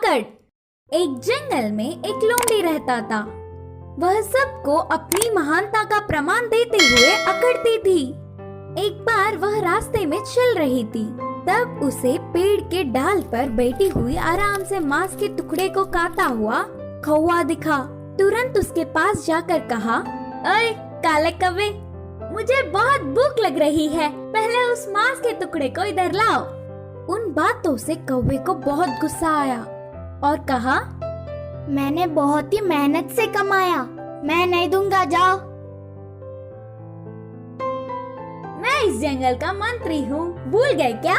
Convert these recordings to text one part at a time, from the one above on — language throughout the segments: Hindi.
अकड़। एक जंगल में एक लोमड़ी रहता था। वह सबको अपनी महानता का प्रमाण देते हुए अकड़ती थी। एक बार वह रास्ते में चल रही थी, तब उसे पेड़ के डाल पर बैठी हुई आराम से मांस के टुकड़े को काटता हुआ कौवा दिखा। तुरंत उसके पास जाकर कहा, अरे काले कौवे, मुझे बहुत भूख लग रही है, पहले उस मांस के टुकड़े को इधर लाओ। उन बातों से कौवे को बहुत गुस्सा आया और कहा, मैंने बहुत ही मेहनत से कमाया, मैं नहीं दूंगा, जाओ। मैं इस जंगल का मंत्री हूँ, भूल गए क्या?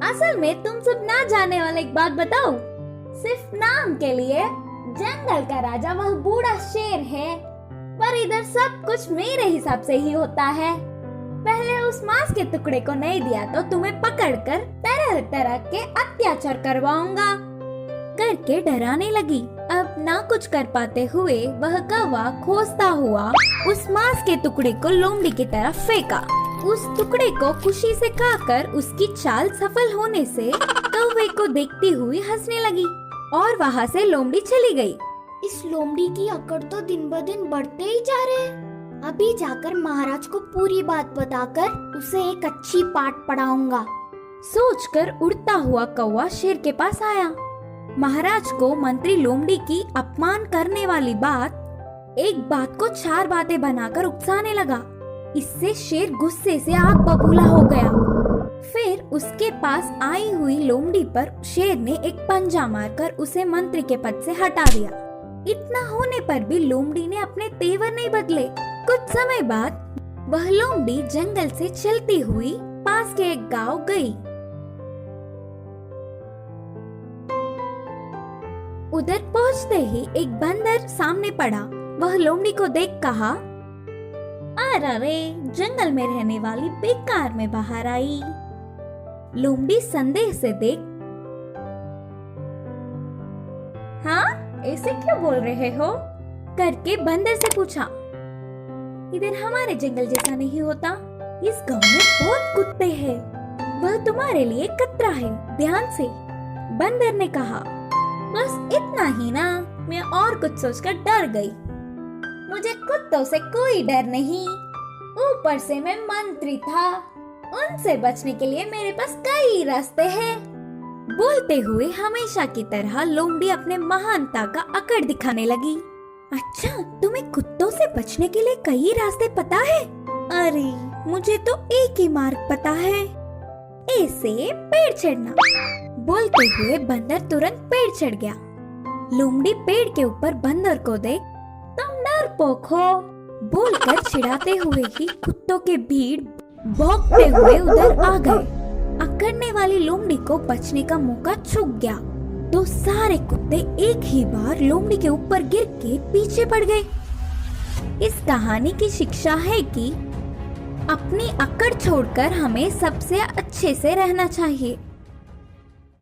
असल में तुम सब ना जाने वाला एक बात बताओ, सिर्फ नाम के लिए जंगल का राजा वह बूढ़ा शेर है, पर इधर सब कुछ मेरे हिसाब से ही होता है। पहले उस मांस के टुकड़े को नहीं दिया तो तुम्हें पकड़कर तरह तरह के अत्याचार करवाऊंगा करके डराने लगी। अब ना कुछ कर पाते हुए वह कौवा खोजता हुआ उस मांस के टुकड़े को लोमड़ी की तरफ फेंका। उस टुकड़े को खुशी से खाकर उसकी चाल सफल होने से कौवे को देखती हुई हंसने लगी और वहाँ से लोमड़ी चली गई। इस लोमड़ी की अकड़ तो दिन ब दिन बढ़ते ही जा रहे हैं। अभी जाकर महाराज को पूरी बात बताकर उसे एक अच्छी पाठ पढ़ाऊंगा। सोचकर उड़ता हुआ कौवा शेर के पास आया। महाराज को मंत्री लोमड़ी की अपमान करने वाली एक बात को 4 बातें बनाकर उकसाने लगा। इससे शेर गुस्से से आग बबूला हो गया। फिर उसके पास आई हुई लोमड़ी पर शेर ने एक पंजा मारकर उसे मंत्री के पद से हटा दिया। इतना होने पर भी लोमड़ी ने अपने तेवर नहीं बदले। कुछ समय बाद वह लोमड़ी जंगल से चलती हुई पास के एक गांव गई। उधर पहुंचते ही एक बंदर सामने पड़ा। वह लोमड़ी को देख कहा, अरे जंगल में रहने वाली बेकार में बाहर आई। लोमड़ी संदेह से देख, हाँ ऐसे क्यों बोल रहे हो करके बंदर से पूछा। इधर हमारे जंगल जैसा नहीं होता, इस गांव में बहुत कुत्ते हैं, वह तुम्हारे लिए खतरा है, ध्यान से। बंदर ने कहा, बस इतना ही ना, मैं और कुछ सोचकर डर गई। मुझे कुत्तों से कोई डर नहीं, ऊपर से मैं मंत्री था, उनसे बचने के लिए मेरे पास कई रास्ते हैं। बोलते हुए हमेशा की तरह लोमड़ी अपने महानता का अकड़ दिखाने लगी। अच्छा, तुम्हें कुत्तों से बचने के लिए कई रास्ते पता है? अरे मुझे तो एक ही मार्ग पता है, ऐसे पेड़ चढ़ना। बोलते हुए बंदर तुरंत पेड़ चढ़ गया। लोमड़ी पेड़ के ऊपर बंदर को देख, तुम डरपोक हो बोलकर चिढ़ाते हुए ही कुत्तों के भीड़ भौंकते हुए उधर आ गए। अकड़ने वाली लोमड़ी को बचने का मौका छूट गया तो सारे कुत्ते एक ही बार लोमड़ी के ऊपर गिर के पीछे पड़ गए। इस कहानी की शिक्षा है कि अपनी अकड़ छोड़कर हमें सबसे अच्छे से रहना चाहिए।